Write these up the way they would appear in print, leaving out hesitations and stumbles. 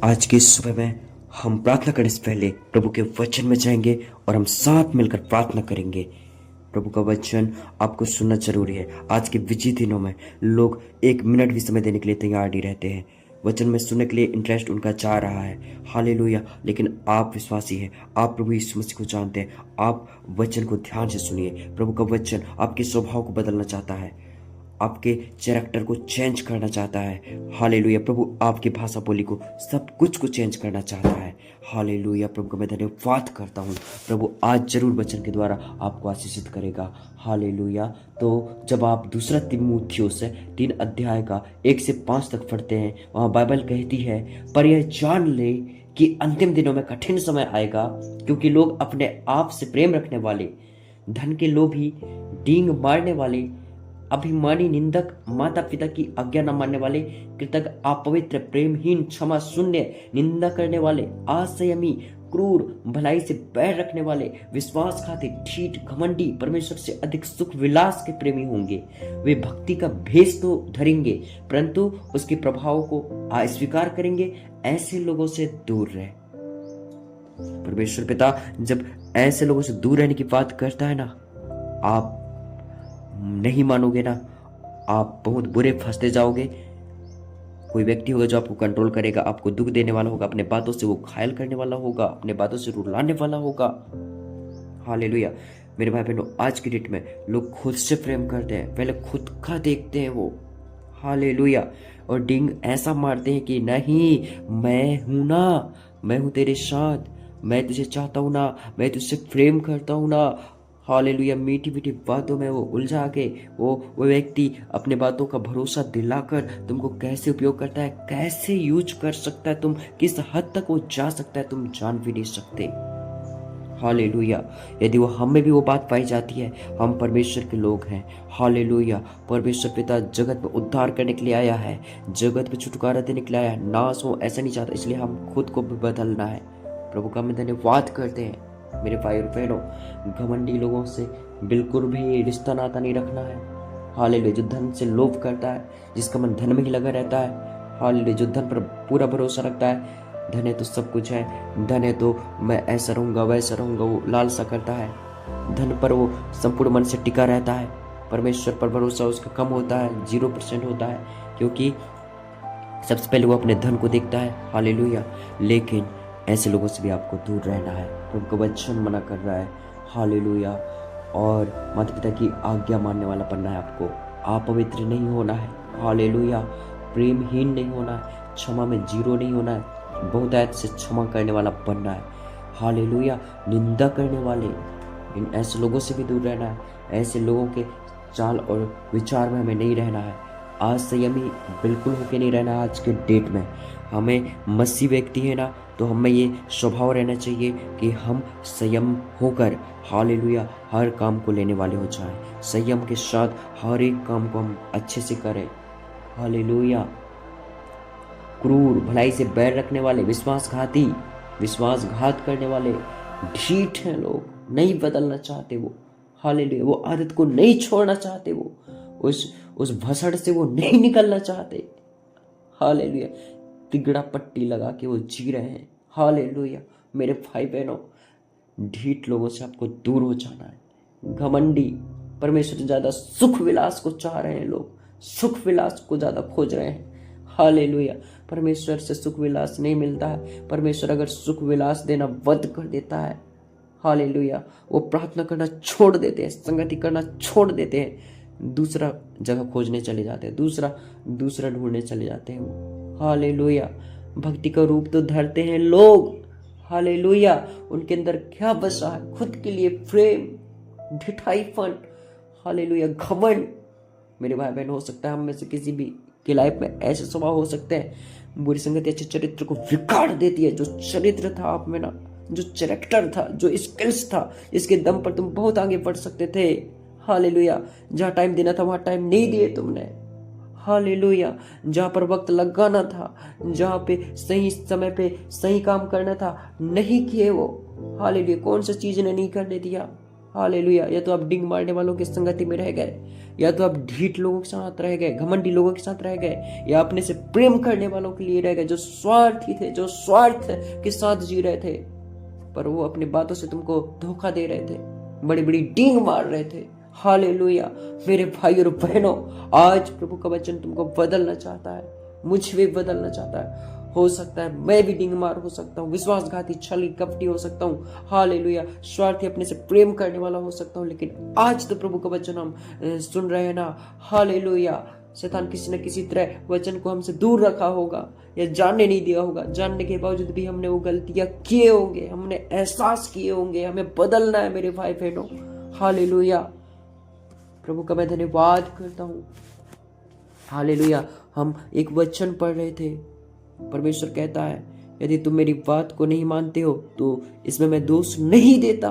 आज की सुबह में हम प्रार्थना करने से पहले प्रभु के वचन में जाएंगे और हम साथ मिलकर प्रार्थना करेंगे। प्रभु का वचन आपको सुनना जरूरी है। आज के बिजी दिनों में लोग 1 मिनट भी समय देने के लिए तैयार नहीं रहते हैं। वचन में सुनने के लिए इंटरेस्ट उनका जा रहा है, हालेलुया। लेकिन आप विश्वासी हैं, आप प्रभु यीशु मसीह को जानते हैं। आप वचन को ध्यान से सुनिए। प्रभु का वचन आपके स्वभाव को बदलना चाहता है, आपके कैरेक्टर को चेंज करना चाहता है। हालेलुया। प्रभु आपकी भाषा बोली को, सब कुछ को चेंज करना चाहता है। हालेलुया। प्रभु का मैं धन्यवाद करता हूँ। प्रभु आज जरूर वचन के द्वारा आपको आशीषित करेगा। हालेलुया। तो जब आप दूसरा तिमुथियुस 3 अध्याय का 1 से 5 तक पढ़ते हैं, वहाँ बाइबल कहती है, पर यह जान ले कि अंतिम दिनों में कठिन समय आएगा, क्योंकि लोग अपने आप से प्रेम रखने वाले, धन के लोभी, डींग मारने वाले, अभिमानी, निंदक, माता पिता की आज्ञा न मानने वाले, कृतज्ञ, अपवित्र, प्रेमहीन, क्षमा शून्य, निंदा करने वाले, असंयमी, क्रूर, भलाई से बैर रखने वाले, विश्वासघाती, ठीठ, घमंडी, परमेश्वर से अधिक सुख विलास के प्रेमी होंगे। वे भक्ति का भेष तो धरेंगे, परंतु उसके प्रभाव को अस्वीकार करेंगे। ऐसे लोगों से दूर रहे। परमेश्वर पिता जब ऐसे लोगों से दूर रहने की बात करता है ना, आप नहीं मानोगे ना, आप बहुत बुरे फंसते जाओगे। कोई व्यक्ति होगा जो आपको कंट्रोल करेगा, आपको दुख देने वाला होगा, अपने बातों से वो घायल करने वाला होगा, अपने बातों से रुलाने वाला होगा। हालेलुया। मेरे भाई बहनों, आज की डेट में लोग खुद से प्रेम करते हैं, पहले खुद का देखते हैं वो। हालेलुया। और डिंग ऐसा मारते हैं कि नहीं, मैं हूं ना, मैं हूं तेरे साथ, मैं तुझे चाहता हूं ना, मैं तुझसे प्रेम करता हूं ना। हालेलुया। मीठी मीठी बातों में वो उलझा के वो व्यक्ति अपने बातों का भरोसा दिलाकर तुमको कैसे उपयोग करता है, कैसे यूज कर सकता है, तुम किस हद तक वो जा सकता है, तुम जान भी नहीं सकते। हालेलुया। यदि वो हम में भी वो बात पाई जाती है, हम परमेश्वर के लोग हैं। हालेलुया। परमेश्वर पिता जगत में उद्धार करने के लिए आया है, जगत में छुटकारा देने के लिए आया है, नाश हो ऐसा नहीं चाहता, इसलिए हम खुद को भी बदलना है। प्रभु का हम धन्यवाद करते हैं। मेरे भाई और बहनों, घमंडी लोगों से बिल्कुल भी रिश्ता नाता नहीं रखना है। हालेलुया। जो धन से लोभ करता है, जिसका मन धन में ही लगा रहता है, हालेलुया, जो धन पर पूरा भरोसा रखता है, धन है तो सब कुछ है, धन है तो मैं ऐसा रहूंगा वैसा रहूंगा, वो लालसा करता है। धन पर वो संपूर्ण मन से टिका रहता है। परमेश्वर पर भरोसा उसका कम होता है, 0% होता है, क्योंकि सबसे पहले वो अपने धन को देखता है। हालेलुया। लेकिन ऐसे लोगों से भी आपको दूर रहना है। उनको वचन मना कर रहा है। हालेलुया। और माता पिता की आज्ञा मानने वाला बनना है आपको। अपवित्र नहीं होना है। हालेलुया। प्रेमहीन नहीं होना है, क्षमा में 0 नहीं होना है, बहुतायत से क्षमा करने वाला बनना है। हालेलुया। निंदा करने वाले, इन ऐसे लोगों से भी दूर रहना है। ऐसे लोगों के चाल और विचार में हमें नहीं रहना है। असंयमी बिल्कुल होके नहीं रहना है। आज के डेट में हमें मसीह व्यक्ति है ना, तो हमें ये स्वभाव रहना चाहिए कि हम संयम होकर, हालेलुया, हर काम को लेने वाले हो जाएं। संयम के साथ हर एक काम को हम अच्छे से करें। हालेलुया। क्रूर, भलाई से बैर रखने वाले, विश्वासघाती, विश्वासघात करने वाले, ढीठ हैं लोग, नहीं बदलना चाहते वो। हालेलुया। वो आदत को नहीं छोड़ना चाहते, वो उस भसड़ से वो नहीं निकलना चाहते। हालेलुया। तिगड़ा पट्टी लगा के वो जी रहे हैं। हालेलुया। मेरे भाई बहनों, ढीठ लोगों से आपको दूर हो जाना है। घमंडी, परमेश्वर से ज्यादा सुख विलास को चाह रहे हैं लोग, सुख विलास को ज्यादा खोज रहे हैं। हालेलुया। परमेश्वर से सुख विलास नहीं मिलता है। परमेश्वर अगर सुख विलास देना बंद कर देता है, हालेलुया, वो प्रार्थना करना छोड़ देते हैं, संगति करना छोड़ देते हैं, दूसरा जगह खोजने चले जाते हैं, दूसरा ढूंढने चले जाते हैं वो। हालेलुया। भक्ति का रूप तो धरते हैं लोग। हालेलुया। उनके अंदर क्या बसा है? खुद के लिए प्रेम, ढिठाईपन, हालेलुया, घमंड। मेरे भाई बहन, हो सकता है हम में से किसी भी की लाइफ में ऐसे स्वभाव हो सकते हैं। बुरी संगति अच्छे चरित्र को बिगाड़ देती है। जो चरित्र था आप में ना, जो कैरेक्टर था, जो स्किल्स था, इसके दम पर तुम बहुत आगे बढ़ सकते थे। हालेलुया। जहाँ टाइम देना था वहां टाइम नहीं दिए तुमने। हालेलुया। जहाँ पर वक्त लगाना था, जहाँ पे सही समय पे सही काम करना था, नहीं किए वो। हालेलुया। कौन सा चीज ने नहीं करने दिया? हालेलुया। या तो आप डिंग मारने वालों की संगति में रह गए, या तो आप ढीठ लोगों के साथ रह गए, घमंडी लोगों के साथ रह गए, या अपने से प्रेम करने वालों के लिए रह गए, जो स्वार्थी थे, जो स्वार्थ के साथ जी रहे थे, पर वो अपनी बातों से तुमको धोखा दे रहे थे, बड़ी बड़ी डींग मार रहे थे। हालेलुया। मेरे भाई और बहनों, आज प्रभु का वचन तुमको बदलना चाहता है, मुझे भी बदलना चाहता है। हो सकता है मैं भी डिंग मार हो सकता हूँ, विश्वासघाती, छली, कपटी हो सकता हूँ, हालेलुया, स्वार्थी, अपने से प्रेम करने वाला हो सकता हूँ, लेकिन आज तो प्रभु का वचन हम सुन रहे हैं ना। हालेलुया। शैतान किसी न किसी तरह वचन को हमसे दूर रखा होगा या जानने नहीं दिया होगा। जानने के बावजूद भी हमने वो गलतियां किए होंगे, हमने एहसास किए होंगे। हमें बदलना है मेरे भाई बहनों। हालेलुया। प्रभु का मैं धन्यवाद करता हूँ। हालेलुया। हम एक वचन पढ़ रहे थे, परमेश्वर कहता है यदि तुम मेरी बात को नहीं मानते हो तो इसमें मैं दोष नहीं देता।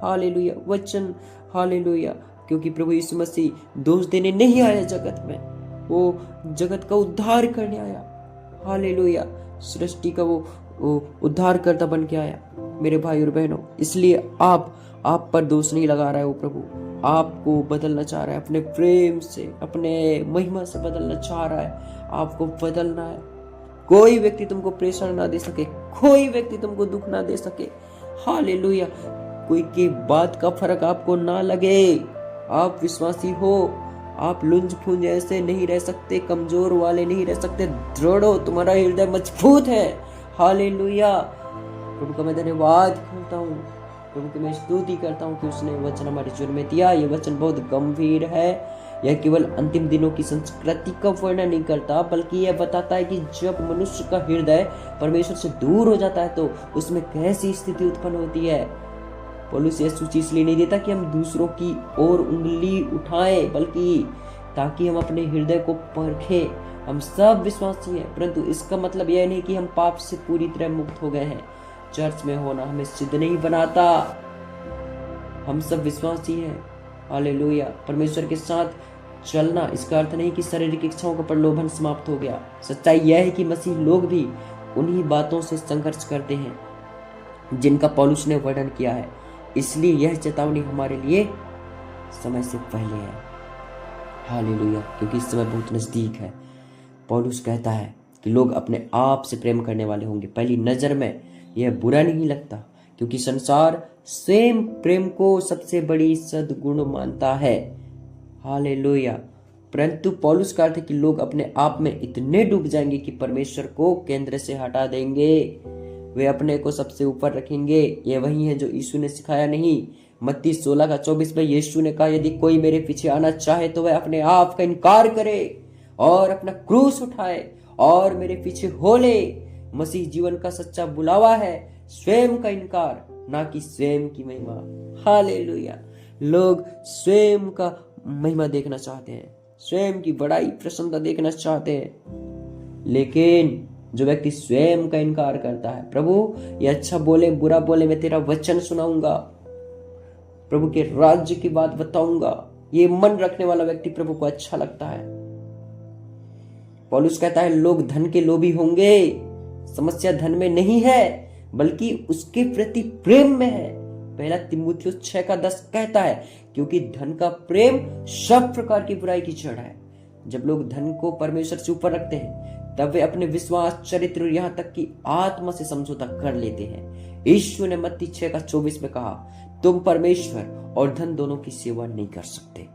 हालेलुया। वचन, हालेलुया, क्योंकि प्रभु यीशु मसीह दोष देने नहीं आया जगत में, वो जगत का उद्धार करने आया। हालेलुया। सृष्टि का वो उद्धार करता बन के आया मेरे भाई और बहनों। इसलिए आप पर दोष नहीं लगा रहा है वो प्रभु, आपको बदलना चाह रहा है, अपने प्रेम से, अपने महिमा से बदलना चाह रहा है। आपको बदलना है। कोई व्यक्ति तुमको प्रेशर ना दे सके, कोई व्यक्ति तुमको दुख ना दे सके। हालेलुया। कोई की बात का फर्क आपको ना लगे। आप विश्वासी हो, आप लुंज फुंज ऐसे नहीं रह सकते, कमजोर वाले नहीं रह सकते। दृढ़ हो, तुम्हारा हृदय मजबूत है। हालेलुया। प्रभु का मैं धन्यवाद करता हूँ, प्रभु की मैं स्तुति करता हूँ कि उसने वचन हमारे जीवन में दिया। ये वचन बहुत गंभीर है। यह केवल अंतिम दिनों की संस्कृति का वर्णन नहीं करता, बल्कि यह बताता है कि जब मनुष्य का हृदय परमेश्वर से दूर हो जाता है तो उसमें कैसी स्थिति उत्पन्न होती है। पौलुस यह सूची इसलिए नहीं देता कि हम दूसरों की ओर उंगली उठाएं, बल्कि ताकि हम अपने हृदय को परखें। हम सब विश्वासी हैं, परंतु इसका मतलब यह नहीं कि हम पाप से पूरी तरह मुक्त हो गए हैं। चर्च में होना हमें सिद्ध नहीं बनाता। हम सब विश्वासी हैं। हालेलुया। परमेश्वर के साथ चलना इसका अर्थ नहीं कि शारीरिक इच्छाओं का प्रलोभन समाप्त हो गया। सच्चाई यह है कि मसीह लोग भी उन्हीं बातों से संघर्ष करते हैं जिनका पौलुस ने वर्णन किया है। इसलिए यह चेतावनी हमारे लिए समय से पहले है। हालेलुया। क्योंकि इस समय बहुत नजदीक है। पौलुस कहता है कि लोग अपने आप से प्रेम करने वाले होंगे। पहली नजर में यह बुरा नहीं लगता, क्योंकि संसार स्वयं प्रेम को सबसे बड़ी सद्गुण मानता है। हालेलुया। परंतु पौलुस का अर्थ है कि लोग अपने आप में इतने डूब जाएंगे कि परमेश्वर को केंद्र से हटा देंगे। वे अपने को सबसे ऊपर रखेंगे। ये वही है जो यीशु ने सिखाया नहीं। मत्ती 16:24 में यीशु ने कहा, यदि कोई मेरे पीछे आना चाहे तो वह अपने आप का इनकार करे और अपना क्रूस उठाए और मेरे पीछे हो ले। मसीह जीवन का सच्चा बुलावा है, स्वयं का इनकार, ना कि स्वयं की महिमा। हालेलुया। लोग स्वयं का महिमा देखना चाहते हैं, स्वयं की बड़ाई, प्रसन्नता देखना चाहते हैं, लेकिन जो व्यक्ति स्वयं का इनकार करता है, प्रभु ये अच्छा बोले बुरा बोले, मैं तेरा वचन सुनाऊंगा, प्रभु के राज्य की बात बताऊंगा, ये मन रखने वाला व्यक्ति प्रभु को अच्छा लगता है। पौलुस कहता है लोग धन के लोभी होंगे। समस्या धन में नहीं है, बल्कि उसके प्रति प्रेम में है। पहला तीमुथियुस 6:10 कहता है, क्योंकि धन का प्रेम सब प्रकार की बुराई की जड़ है। जब लोग धन को परमेश्वर से ऊपर रखते हैं, तब वे अपने विश्वास, चरित्र और यहाँ तक कि आत्मा से समझौता कर लेते हैं। यीशु ने मत्ती 6:24 में कहा, तुम परमेश्वर और धन दोनों की सेवा नहीं कर सकते।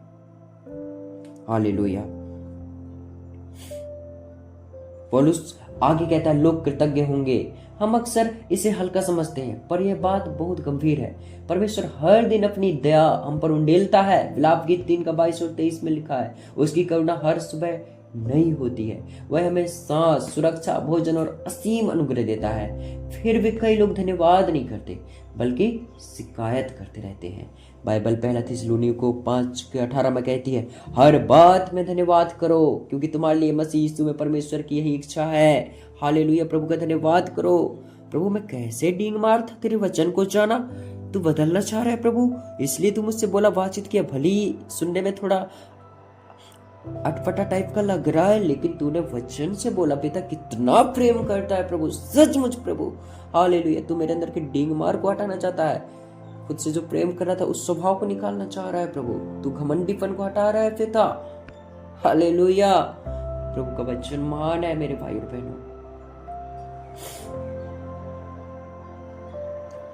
हालेलुया। पौलुस आगे कहता है लोग कृतज्ञ होंगे। हम अक्सर इसे हल्का समझते हैं, पर यह बात बहुत गंभीर है। परमेश्वर हर दिन अपनी दया हम पर उंडेलता है। विलाप गीत 3:22 और 23 में लिखा है, उसकी करुणा हर सुबह नई होती है। वह हमें सांस, सुरक्षा, भोजन और असीम अनुग्रह देता है। फिर भी कई लोग धन्यवाद नहीं करते, बल्कि शिकायत करते रहते हैं। बाइबल पहला थिस्सलुनीकियों को 5:18 में कहती है, हर बात में धन्यवाद करो, क्योंकि तुम्हारे लिए मसीह यीशु में परमेश्वर की यही इच्छा है। हालेलुया। प्रभु का धन्यवाद करो। प्रभु मैं कैसे डींग मार था, तेरे वचन को जाना, तू बदलना चाह रहा है प्रभु, इसलिए तू मुझसे बोला, बातचीत किया। भली सुनने में थोड़ा अटपटा टाइप का लग रहा है, लेकिन तूने वचन से बोला। पिता कितना प्रेम करता है प्रभु, सचमुच प्रभु। हालेलुया। तू मेरे अंदर के डींग मार को हटाना चाहता है। खुद से जो प्रेम कर रहा था उस स्वभाव को निकालना चाह रहा है प्रभु। तू घमंडीपन को हटा रहा है पिता। हालेलुया। प्रभु का वचन महान है मेरे भाई और बहनों।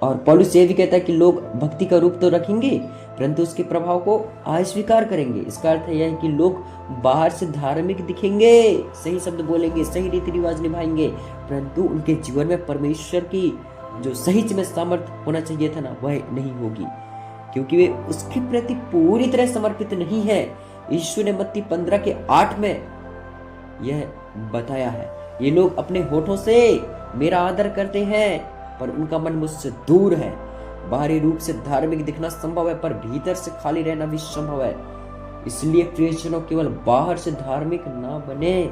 और पौलुस ये भी कहता है कि लोग भक्ति का रूप तो रखेंगे परंतु उसके प्रभाव को अस्वीकार करेंगे। इसका अर्थ यह है कि लोग बाहर से धार्मिक दिखेंगे, सही शब्द बोलेंगे, सही रीति रिवाज निभाएंगे, परंतु उनके जीवन में परमेश्वर की जो सही में सामर्थ्य होना चाहिए था ना, वह नहीं होगी, क्योंकि वे उसके प्रति पूरी तरह समर्पित नहीं है। यीशु ने मत्ती 15:8 में यह बताया है, ये लोग अपने होठों से मेरा आदर करते हैं पर उनका मन मुझसे दूर है। बाहरी रूप से धार्मिक दिखना संभव है पर भीतर से खाली रहना भी संभव है। इसलिए प्रियजनों, केवल बाहर से धार्मिक ना बने,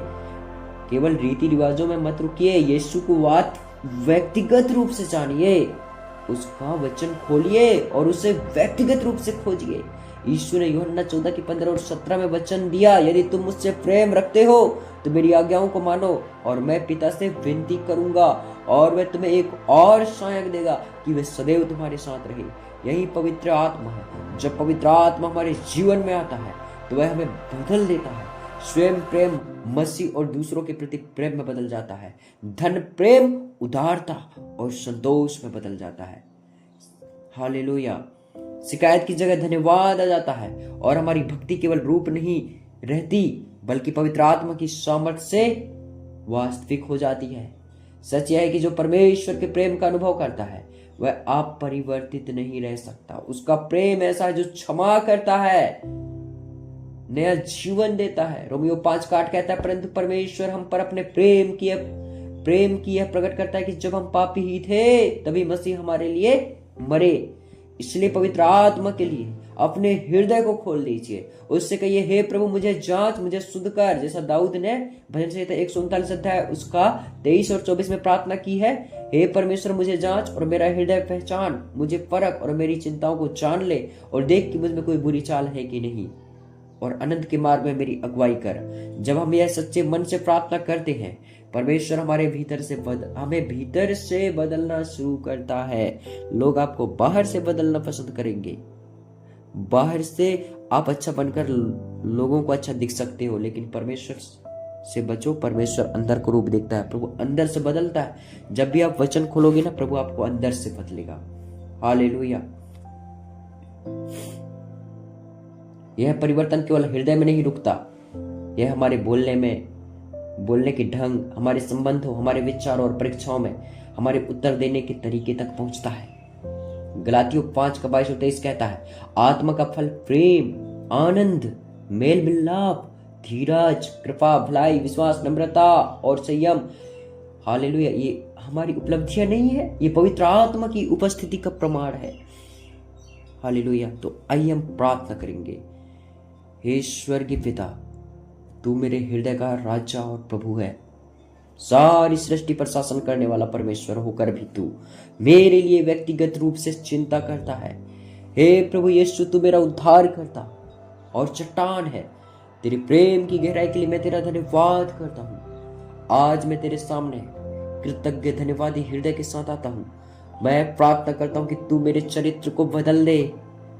केवल रीति रिवाजों में मत रुकिए। यीशु को व्यक्तिगत रूप से जानिए, उसका वचन खोलिए और उसे व्यक्तिगत रूप से खोजिए। यीशु ने यूहन्ना 14:15 और 17 में वचन दिया, यदि तुम मुझसे प्रेम रखते हो तो मेरी आज्ञाओं को मानो और मैं पिता से विनती करूंगा और वह तुम्हें एक और सहायक देगा कि वह सदैव तुम्हारे साथ रहे। यही पवित्र आत्मा है। जब पवित्र आत्मा हमारे जीवन में आता है तो वह हमें बदल देता है। स्वयं प्रेम मसीह और दूसरों के प्रति प्रेम में बदल जाता है। धन प्रेम उदारता और संतोष में बदल जाता है। हालेलुया। शिकायत की जगह धन्यवाद आ जाता है और हमारी भक्ति केवल रूप नहीं रहती बल्कि पवित्र आत्मा की सामर्थ्य से वास्तविक हो जाती है। सच यह है कि जो परमेश्वर के प्रेम का अनुभव करता है वह आप परिवर्तित नहीं रह सकता। उसका प्रेम ऐसा है जो क्षमा करता है, नया जीवन देता है। रोमियो 5:8 कहता है, परंतु परमेश्वर हम पर अपने प्रेम की यह प्रकट करता है कि जब हम पापी ही थे तभी मसीह हमारे लिए मरे। इसलिए पवित्र आत्मा के लिए अपने हृदय को खोल दीजिए। उससे कहिए, हे प्रभु मुझे जांच, मुझे शुद्ध कर, जैसा दाऊद ने भजन संहिता 139 अध्याय उसका 23 और 24 में प्रार्थना की है। हे परमेश्वर मुझे जांच और मेरा हृदय पहचान, मुझे परख और मेरी चिंताओं को जान ले और देख कि मुझ में कोई बुरी चाल है कि नहीं और अनंत के मार्ग में मेरी अगुवाई कर। जब हम यह सच्चे मन से प्रार्थना करते हैं परमेश्वर हमें भीतर से बदलना शुरू करता है। लोग आपको बाहर से बदलना पसंद करेंगे। बाहर से आप अच्छा बनकर लोगों को अच्छा दिख सकते हो, लेकिन परमेश्वर से बचो। परमेश्वर अंदर को रूप देखता है, प्रभु अंदर से बदलता है। जब भी आप वचन खोलोगे ना, प्रभु आपको अंदर से बदलेगा। हालेलुया। यह परिवर्तन केवल हृदय में नहीं रुकता, यह हमारे बोलने के ढंग, हमारे संबंधों, हमारे विचारों और परीक्षाओं में हमारे उत्तर देने के तरीके तक पहुंचता है। गलातियों 5:22 और 23 कहता है, आत्मा का फल प्रेम, आनंद, मेल मिलाप, धीरज, कृपा, भलाई, विश्वास, नम्रता और संयम। हालेलुया। ये हमारी उपलब्धियां नहीं है, ये पवित्र आत्मा की उपस्थिति का प्रमाण है। हालेलुया। तो आइए हम प्रार्थना करेंगे। हे ईश्वर के पिता, तू मेरे हृदय का राजा और प्रभु है। सारी सृष्टि पर शासन करने वाला परमेश्वर होकर भी तू मेरे लिए व्यक्तिगत रूप से चिंता करता है। हे प्रभु यीशु, तू मेरा उद्धार करता और चट्टान है। तेरे प्रेम की गहराई के लिए मैं तेरा धन्यवाद करता हूँ। आज मैं तेरे सामने कृतज्ञ धन्यवादी हृदय के साथ आता हूँ। मैं प्रार्थना करता हूँ कि तू मेरे चरित्र को बदल दे।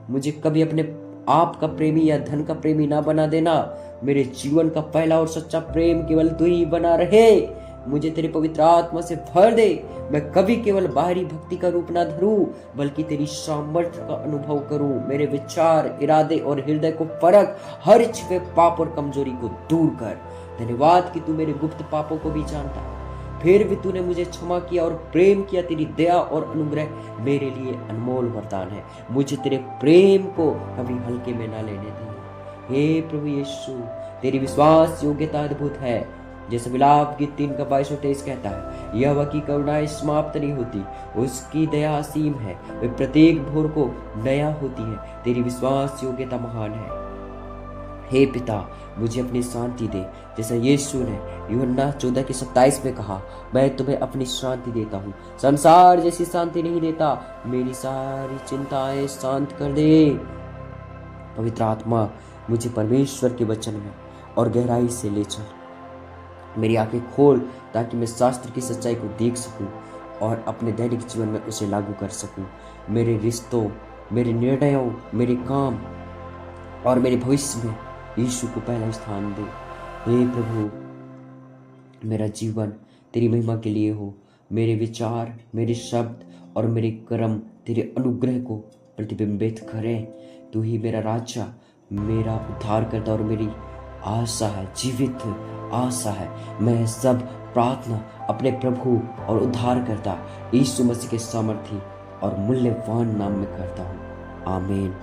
मुझे कभी अपने आप का प्रेमी या धन का प्रेमी ना बना देना। मेरे जीवन का पहला और सच्चा प्रेम केवल तू ही बना रहे। मुझे तेरे पवित्र आत्मा से भर दे। मैं कभी केवल बाहरी भक्ति का रूप ना धरूं, बल्कि तेरी सामर्थ्य का अनुभव करूं। मेरे विचार, इरादे और हृदय को परख, हर छिपे पाप और कमजोरी को दूर कर। धन्यवाद कि तू मेरे गुप्त पापों को भी जानता है, फिर भी तूने मुझे क्षमा किया और प्रेम किया। तेरी दया और अनुग्रह मेरे लिए अनमोल वरदान है। मुझे तेरे प्रेम को कभी हल्के में ना लेने दे। हे प्रभु यीशु, तेरी विश्वास योग्यता अद्भुत है। जैसे विलाप गीत 3:22 और 23 कहता है, यहोवा की करुणाएं समाप्त नहीं होती, उसकी दया असीम है, वे प्रत्येक भोर को नया होती है। तेरी विश्वास योग्यता महान है। हे पिता, मुझे अपनी शांति दे, जैसे यीशु ने यूहन्ना 14:27 में कहा, मैं तुम्हें अपनी शांति देता हूँ, संसार जैसी शांति नहीं देता। मेरी सारी चिंताएं शांत कर दे। पवित्र आत्मा, मुझे परमेश्वर के वचन में और गहराई से ले चल। मेरी आंखें खोल ताकि मैं शास्त्र की सच्चाई को देख सकूं और अपने दैनिक जीवन में उसे लागू कर सकूं। मेरे रिश्तों मेरे निर्णयों, मेरे काम और मेरे भविष्य में यीशु को पहला स्थान दे। हे प्रभु, मेरा जीवन तेरी महिमा के लिए हो। मेरे विचार, मेरे शब्द और मेरे कर्म तेरे अनुग्रह को प्रतिबिंबित करें। तू ही मेरा राजा, मेरा उद्धारकर्ता और मेरी आशा है, जीवित आशा है। मैं सब प्रार्थना अपने प्रभु और उद्धारकर्ता यीशु मसीह के सामर्थी और मूल्यवान नाम में करता हूँ। आमीन।